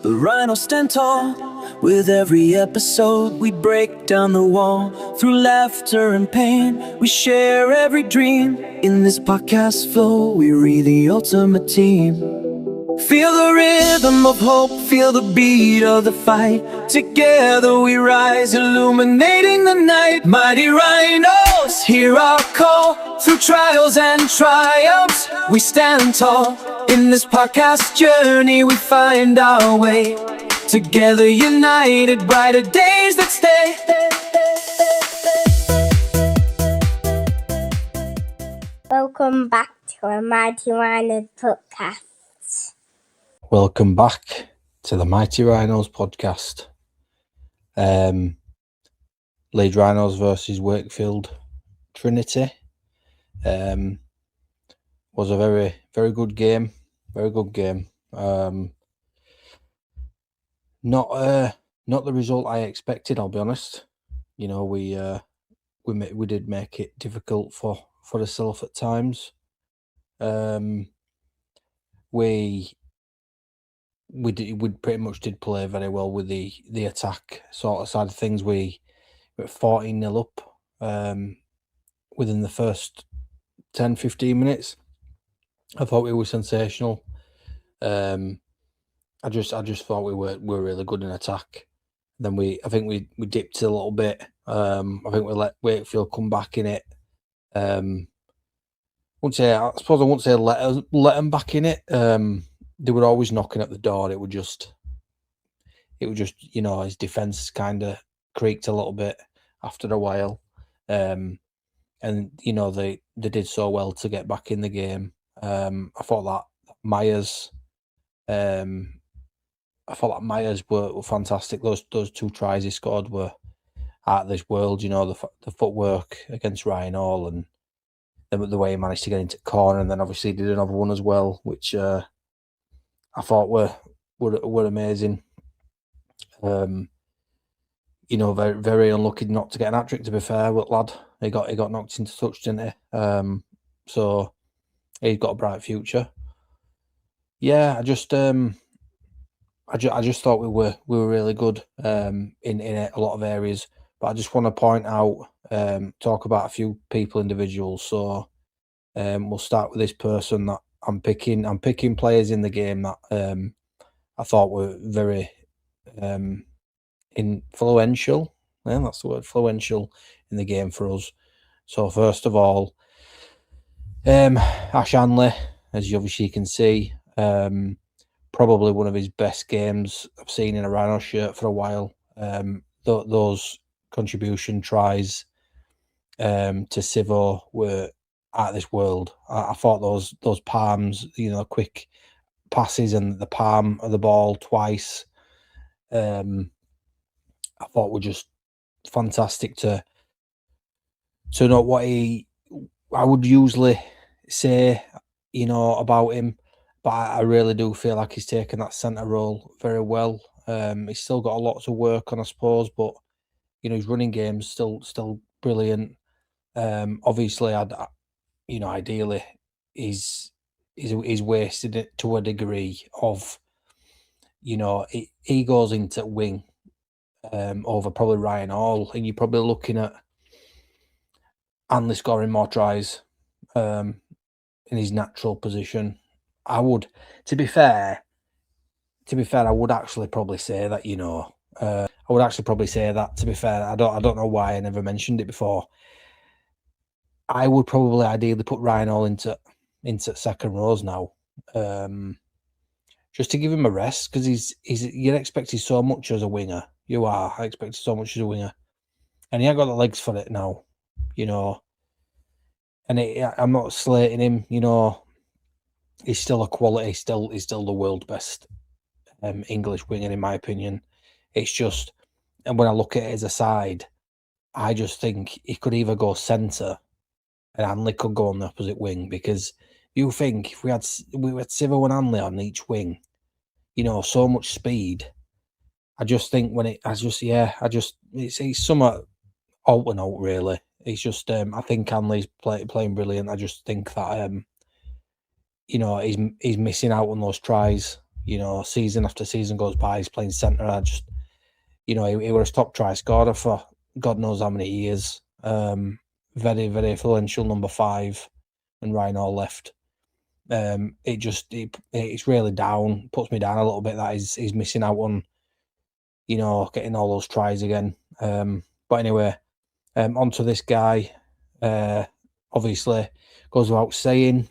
but Rhinos stand tall. With every episode, we break down the wall. Through laughter and pain, we share every dream. In this podcast flow, we read the ultimate team. Feel the rhythm of hope, feel the beat of the fight. Together we rise, illuminating the night. Mighty Rhinos, hear our call. Through trials and triumphs, we stand tall. In this podcast journey, we find our way. Together united, brighter days that stay. Welcome back to a Mighty Rhinos podcast. Welcome back to the Mighty Rhinos podcast. Leeds Rhinos versus Wakefield Trinity. Was a very, very good game. Very good game. Not the result I expected, I'll be honest. You know, we did make it difficult for ourselves at times. We pretty much did play very well with the attack sort of side of things. We were 14-0 up within the first 10-15 minutes. I thought we were sensational. I just thought we were really good in attack. Then I think we dipped a little bit. I think we let Wakefield come back in it. I wouldn't say let them back in it. They were always knocking at the door. It would just, you know, his defense kind of creaked a little bit after a while. And you know, they did so well to get back in the game. I thought that Myers were fantastic. Those two tries he scored were out of this world. You know, the footwork against Ryan Hall and the way he managed to get into corner, and then obviously did another one as well, which I thought were amazing. You know, very, very unlucky not to get an hat-trick, to be fair, but lad, he got knocked into touch, didn't he? So he's got a bright future. Yeah, I just thought we were really good in a lot of areas, but I just want to point out, talk about a few individuals. So we'll start with this person that I'm picking players in the game that I thought were very influential. Yeah, that's the word, influential in the game for us. So first of all, Ash Hanley, as you obviously can see, probably one of his best games I've seen in a Rhino shirt for a while. Those contribution tries to Sivo were out of this world. I thought those palms, you know, quick passes and the palm of the ball twice, I thought were just fantastic to know what I would usually say, you know, about him. But I really do feel like he's taken that centre role very well. He's still got a lot to work on, I suppose, but you know, his running game's still brilliant. Obviously, ideally, he's wasted it to a degree of, you know, he goes into wing over probably Ryan Hall, and you're probably looking at Hanley scoring more tries in his natural position. I would, to be fair, I would actually probably say that, you know, I would actually probably say that, to be fair. I don't know why I never mentioned it before. I would probably ideally put Ryan Hall into second rows now, just to give him a rest, because you're expecting so much as a winger. You are. I expected so much as a winger, and he ain't got the legs for it now, you know. And I'm not slating him, you know. He's still a quality. He's still the world's best English winger, in my opinion. It's just, and when I look at it as a side, I just think he could either go centre and Hanley could go on the opposite wing, because you think if we had Sivo and Hanley on each wing, you know, so much speed. I just think it's somewhat alternate, really. It's just I think Hanley's playing brilliant. I just think that you know, he's missing out on those tries. season after season goes by, he's playing centre. I just, he was a top try scorer for God knows how many years. Very, very influential number 5 when Rhino left. It's really down, puts me down a little bit that he's missing out on, getting all those tries again. But anyway, onto this guy. Obviously, goes without saying.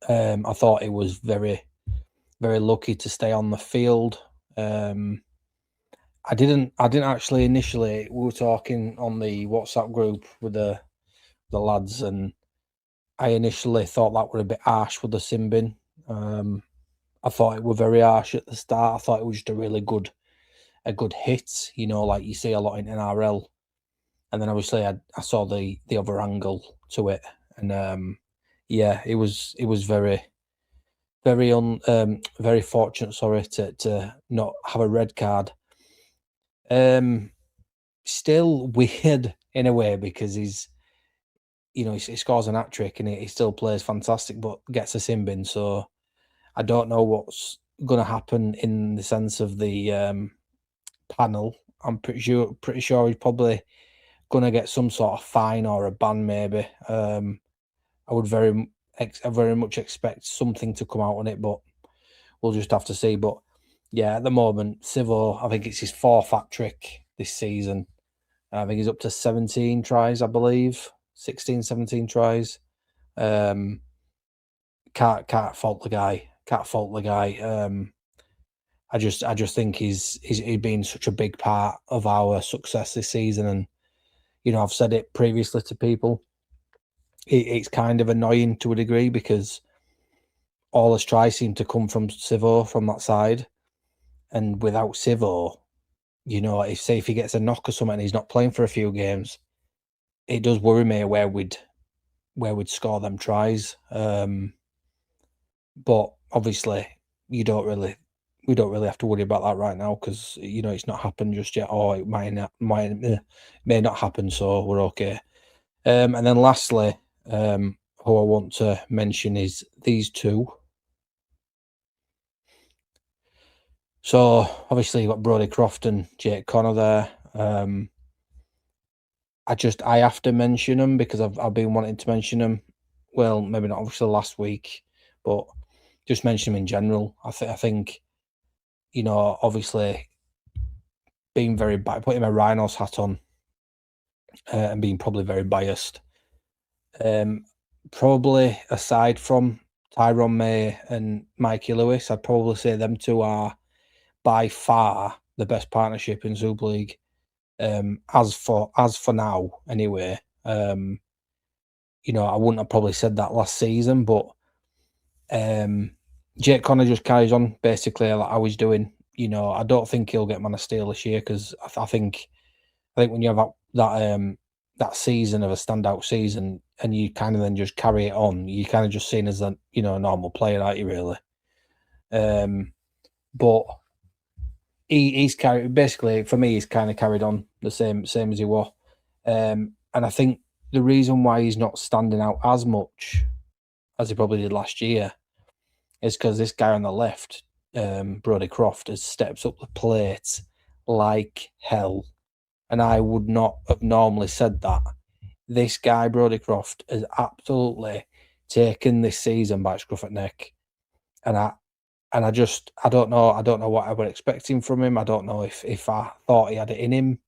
I thought he was very, very lucky to stay on the field. I didn't actually initially. We were talking on the WhatsApp group with the lads, and I initially thought that were a bit harsh with the sin bin. I thought it were very harsh at the start. I thought it was just a good hit, like you see a lot in NRL. And then obviously I saw the other angle to it, and it was very, very very fortunate. Sorry to not have a red card. Still weird in a way because he scores an hat trick and he still plays fantastic, but gets a sin bin. So I don't know what's going to happen in the sense of the panel. I'm pretty sure he's probably going to get some sort of fine or a ban, maybe. I would very much expect something to come out on it, but we'll just have to see. But yeah, at the moment, Sivo, I think it's his 4th hat trick this season. I think he's up to 17 tries, I believe. 16, 17 tries. Can't fault the guy. I just think he's been such a big part of our success this season, and I've said it previously to people. It's kind of annoying to a degree because all his tries seem to come from Sivo from that side, and without Sivo, if he gets a knock or something and he's not playing for a few games, it does worry me where we'd score them tries. But obviously, we don't really have to worry about that right now because it's not happened just yet, or it may not happen. So we're okay. And then lastly, who I want to mention is these two. So obviously you've got Brodie Croft and Jake Connor there. I have to mention them because I've been wanting to mention them. Well, maybe not obviously last week, but just mention them in general. I think obviously being putting my Rhinos hat on and being probably very biased. Probably aside from Tyrone May and Mikey Lewis, I'd probably say them two are by far the best partnership in Super League. As for now, anyway. I wouldn't have probably said that last season, but Jake Connor just carries on basically like how he's doing. I don't think he'll get Man of Steel this year because I think when you have that season of a standout season and you kind of then just carry it on, you kind of just seen as a normal player, aren't you? Really, but he's carried basically for me. He's kind of carried on the same as he was, and I think the reason why he's not standing out as much as he probably did last year is because this guy on the left, Brodie Croft, has stepped up the plate like hell. And I would not have normally said that. This guy, Brodie Croft, has absolutely taken this season by scruff at neck. And I don't know what I was expecting from him. I don't know if I thought he had it in him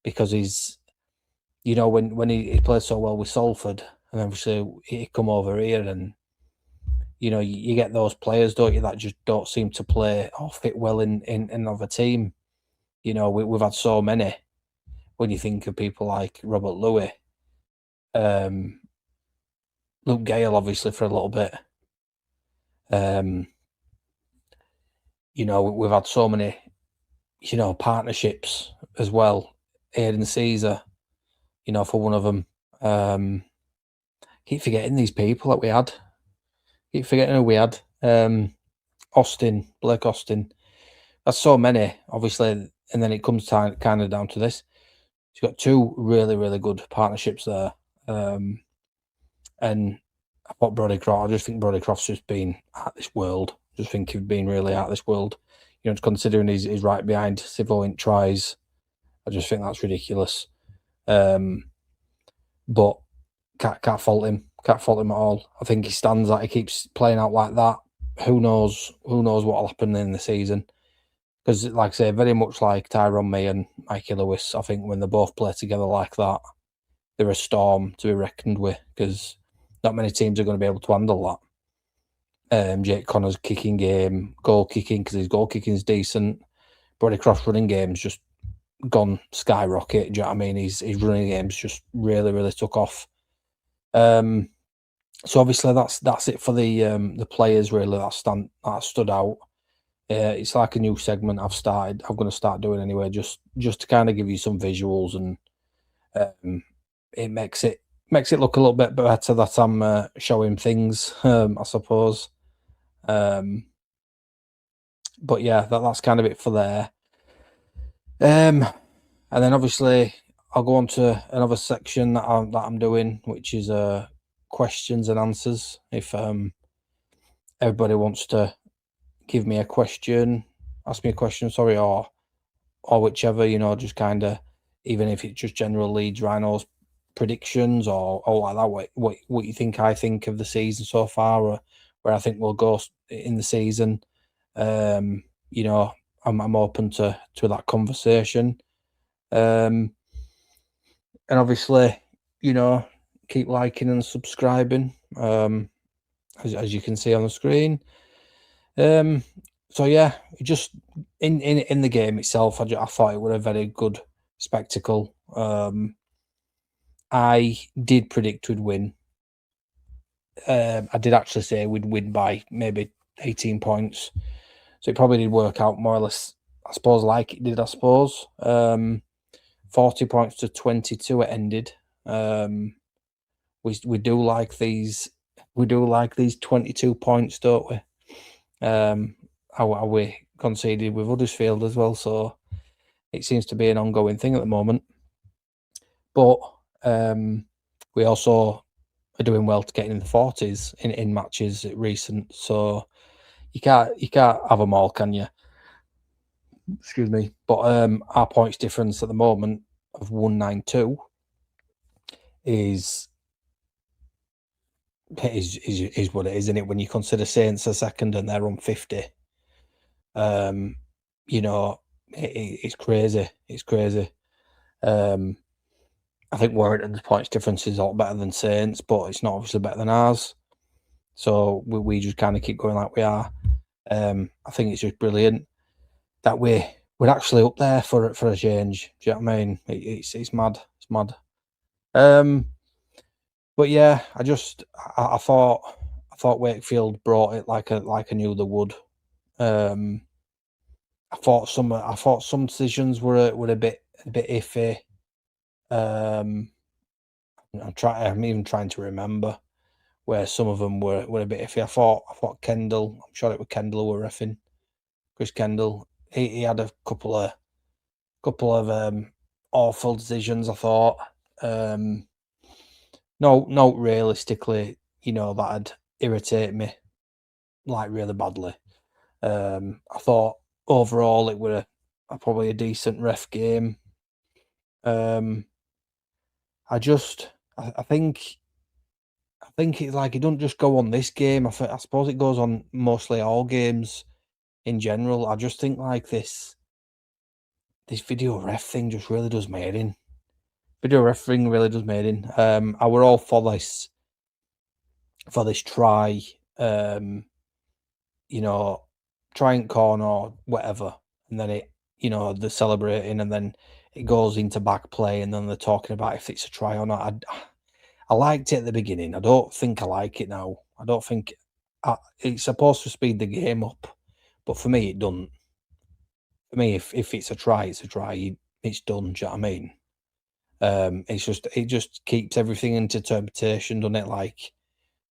because he's, when he played so well with Salford and obviously he come over here and, you get those players, don't you, that just don't seem to play or fit well in another team. We've had so many. When you think of people like Robert Louis, Luke Gale, obviously for a little bit. We've had so many, partnerships as well. Aidan Caesar, for one of them. Keep forgetting these people that we had. Keep forgetting who we had. Blake Austin. That's so many, obviously. And then it comes kind of down to this. He's got two really, really good partnerships there. And I just think Brodie Croft's just been at this world. Just think he'd been really out of this world. You know, considering he's right behind Sivo in tries, I just think that's ridiculous. But can't fault him. Can't fault him at all. I think he stands that he keeps playing out like that. Who knows? Who knows what'll happen in the season? Because, like I say, very much like Tyrone May and Mikey Lewis, I think when they both play together like that, they're a storm to be reckoned with. Because not many teams are going to be able to handle that. Jake Connor's kicking game, goal kicking, because his goal kicking is decent. Brody Croft's running game's just gone skyrocket. Do you know what I mean? His running game's just really, really took off. So obviously that's it for the players really that stood out. It's like a new segment I'm going to start doing anyway, just to kind of give you some visuals, and it makes it look a little bit better that I'm showing things, I suppose. But yeah, that's kind of it for there. And then obviously I'll go on to another section that I'm doing, which is questions and answers. If everybody wants to give me a question, ask me a question, sorry, or whichever, you know, just kind of, even if it's just general Leeds Rhinos predictions or like that, what you think I think of the season so far, or where I think we'll go in the season. You know, I'm open to that conversation. And obviously, you know, keep liking and subscribing, as you can see on the screen. So yeah, just in the game itself, I thought it was a very good spectacle. I did predict we'd win. I did actually say we'd win by maybe 18 points. So it probably did work out more or less, I suppose, like it did, I suppose. 40 points to 22 it ended. We do like these 22 points, don't we? How we conceded with Huddersfield as well, so it seems to be an ongoing thing at the moment. But we also are doing well to get in the 40s in matches recent, so you can't have them all, can you? Excuse me. But our points difference at the moment of 192 is what it is, isn't it? When you consider Saints are second and they're on 50, you know, it's crazy. It's crazy. I think Warrington's points difference is a lot better than Saints, but it's not obviously better than ours. So we just kind of keep going like we are. I think it's just brilliant that we're actually up there for a change. Do you know what I mean? It's mad. It's mad. But yeah, I thought Wakefield brought it like I knew they would. I thought some decisions were a bit iffy. I'm even trying to remember where some of them were a bit iffy. I thought Kendall. I'm sure it was Kendall who were reffing. Chris Kendall. He had a couple of awful decisions, I thought. No, realistically, you know, that'd irritate me like really badly. I thought overall it were probably a decent ref game. I think it's like it don't just go on this game. I suppose it goes on mostly all games in general. I just think like this video ref thing just really does me head in. Video ref thing really does me head in. I were all for this try, you know, trying corner or whatever, and then it, you know, they're celebrating, and then it goes into back play, and then they're talking about if it's a try or not. I liked it at the beginning. I don't think I like it now. I don't think it's supposed to speed the game up, but for me, it doesn't. For me, if it's a try, it's a try. It's done. Do you know what I mean? It just keeps everything into interpretation, doesn't it? Like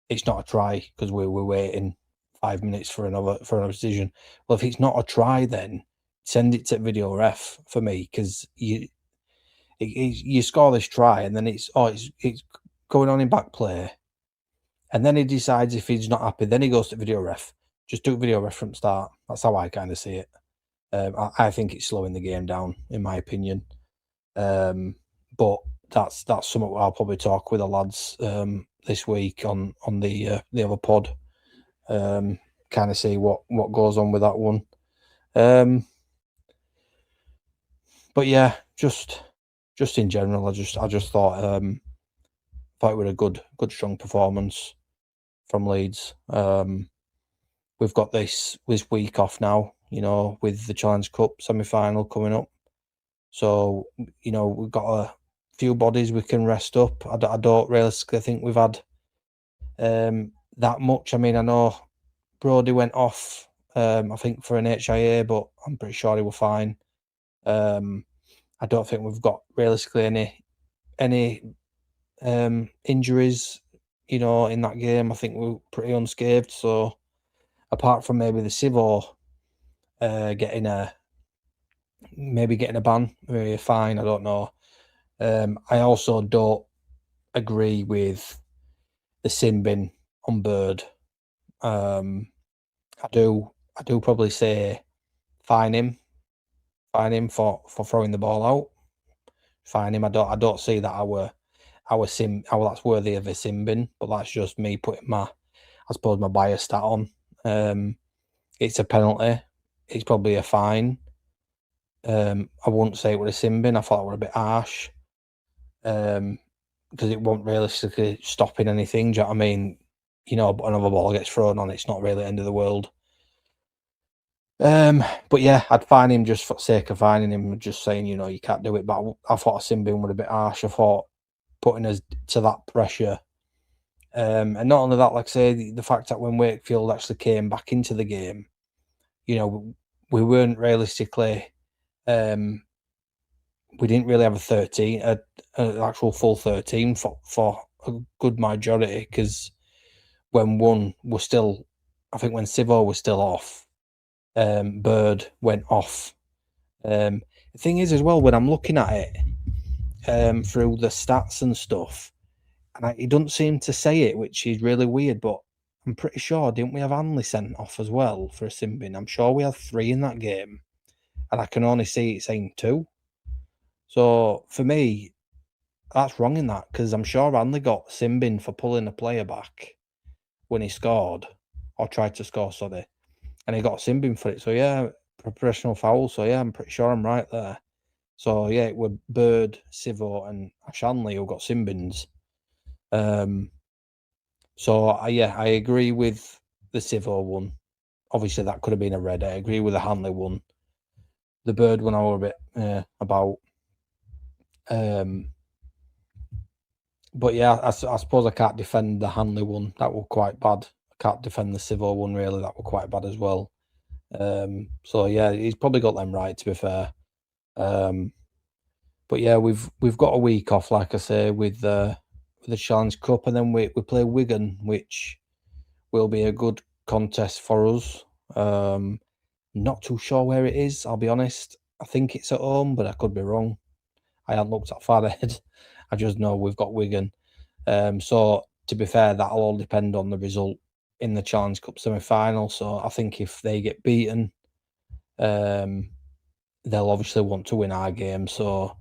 it's not a try because we're waiting 5 minutes for another decision. Well, if it's not a try, then send it to video ref for me, because you score this try and then it's going on in back play, and then he decides if he's not happy, then he goes to video ref. just do video ref from start. That's how I kind of see it. I think it's slowing the game down, in my opinion. But that's something I'll probably talk with the lads this week on the other pod. Kind of see what goes on with that one. But yeah, just in general, I just thought it was a good strong performance from Leeds. We've got this week off now, with the Challenge Cup semi-final coming up. So, we've got a few bodies we can rest up. I don't realistically think we've had that much. I mean, I know Brody went off, I think, for an HIA, but I'm pretty sure he was fine. I don't think we've got realistically any injuries, in that game. I think we were pretty unscathed. So, apart from maybe the Sivo getting a ban, maybe a fine, I don't know. I also don't agree with the sin bin on Bird. I do probably say fine him for throwing the ball out. Fine him. I don't see that our that's worthy of a sin bin, but that's just me putting my bias stat on. It's a penalty. It's probably a fine. I wouldn't say it was a sin bin. I thought it were a bit harsh. Because it won't realistically stopping anything. Do you know what I mean? Another ball gets thrown on, it's not really the end of the world. But yeah, I'd fine him just for the sake of finding him, just saying, you can't do it. But I thought a sin bin was a bit harsh. I thought putting us to that pressure. And not only that, like I say, the fact that when Wakefield actually came back into the game, we weren't realistically, we didn't really have a 13, an actual full 13 for a good majority, because when one was still, I think when Sivo was still off, Bird went off. The thing is as well, when I'm looking at it through the stats and stuff, and it doesn't seem to say it, which is really weird, but I'm pretty sure, didn't we have Hanley sent off as well for a sin bin? I'm sure we had 3 in that game, and I can only see it saying 2. So for me, that's wrong in that, because I'm sure Hanley got sin bin for pulling a player back when he scored, or tried to score, sorry, and he got sin bin for it. So yeah, professional foul. So yeah, I'm pretty sure I'm right there. So yeah, it were Bird, Sivo, and Hanley who got sin bins. So I agree with the Sivo one. Obviously, that could have been a red. I agree with the Hanley one. The Bird one, I were a bit about. But yeah, I suppose I can't defend the Hanley one. That was quite bad. I can't defend the Sivo one, really. That was quite bad as well. So yeah, he's probably got them right, to be fair. But yeah, we've got a week off, like I say, with the Challenge Cup, and then we play Wigan, which will be a good contest for us. Not too sure where it is, I'll be honest. I think it's at home, but I could be wrong. I haven't looked that far ahead. I just know we've got Wigan. So to be fair, that'll all depend on the result in the Challenge Cup semi-final. So I think if they get beaten, they'll obviously want to win our game. So,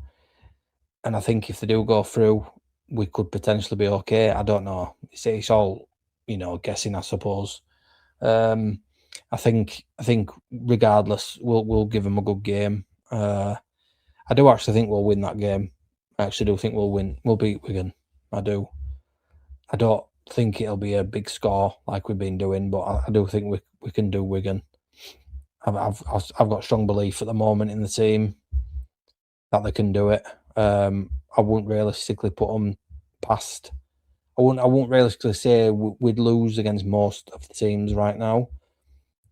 and I think if they do go through, we could potentially be okay. I don't know. It's all, guessing, I suppose. I think regardless, we'll give them a good game. I do actually think we'll win that game. I actually do think we'll win. We'll beat Wigan. I do. I don't think it'll be a big score like we've been doing, but I do think we can do Wigan. I've got strong belief at the moment in the team that they can do it. I wouldn't realistically put them past. I wouldn't realistically say we'd lose against most of the teams right now.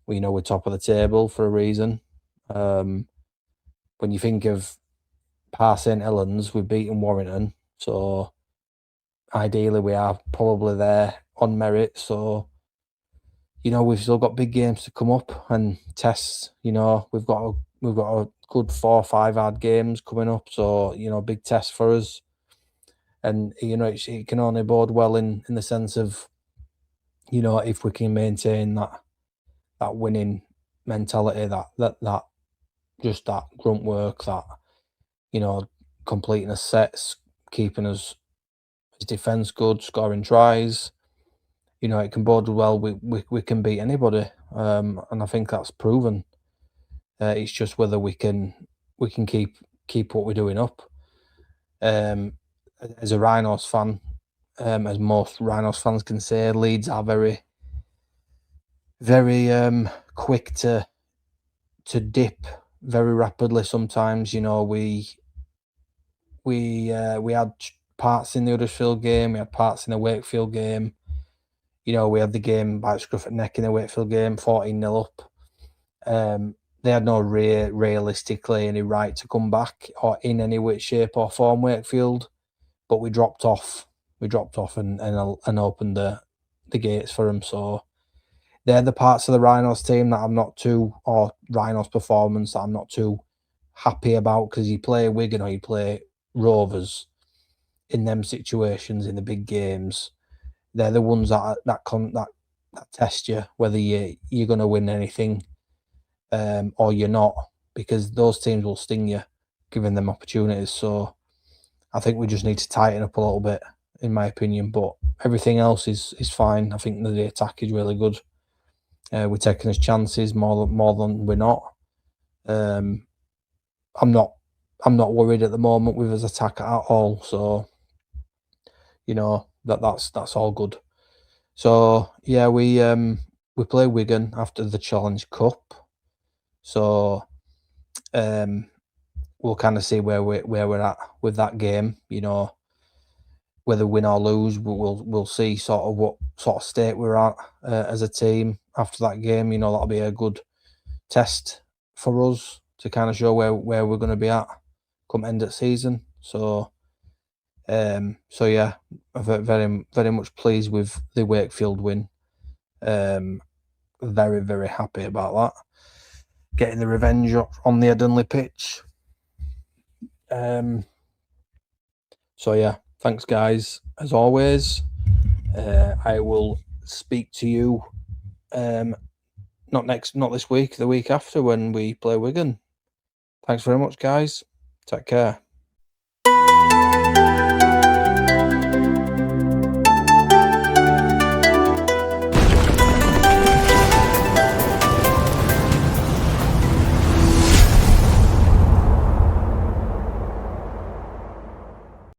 We're top of the table for a reason. When you think of past St Helens, we've beaten Warrington, so ideally we are probably there on merit. So we've still got big games to come up and tests. We've got a good 4 or 5 hard games coming up, so big test for us. And it can only bode well in the sense of if we can maintain that winning mentality, that just that grunt work, that, you know, completing us sets, keeping us his defence good, scoring tries. You know, it can bode well. We can beat anybody, and I think that's proven. It's just whether we can keep what we're doing up. As a Rhinos fan, as most Rhinos fans can say, Leeds are very, very quick to dip very rapidly. Sometimes, you know, we had parts in the Huddersfield game, we had parts in the Wakefield game. You know, we had the game by scruff at neck in the Wakefield game, 14-0 up. They had no realistically any right to come back or in any way, shape or form, Wakefield, but we dropped off. We dropped off and opened the gates for them. So they're the parts of the Rhinos team that I'm not too, or Rhinos performance that I'm not too happy about, because you play Wigan or you play Rovers in them situations in the big games. They're the ones that test you whether you're going to win anything or you're not, because those teams will sting you, giving them opportunities. So I think we just need to tighten up a little bit, in my opinion. But everything else is fine. I think the attack is really good. We're taking his chances more than we're not. I'm not worried at the moment with his attack at all. So, you know, that's all good. So yeah, we play Wigan after the Challenge Cup. So we'll kind of see where we're at with that game. You know, whether win or lose, we'll see sort of what sort of state we're at as a team after that game. You know, that'll be a good test for us to kind of show where we're going to be at come end of season. So yeah, I'm very much pleased with the Wakefield win. Very, very happy about that. Getting the revenge on the Headingley pitch. So yeah, thanks guys, as always. I will speak to you not this week, the week after when we play Wigan. Thanks very much, guys. Take care.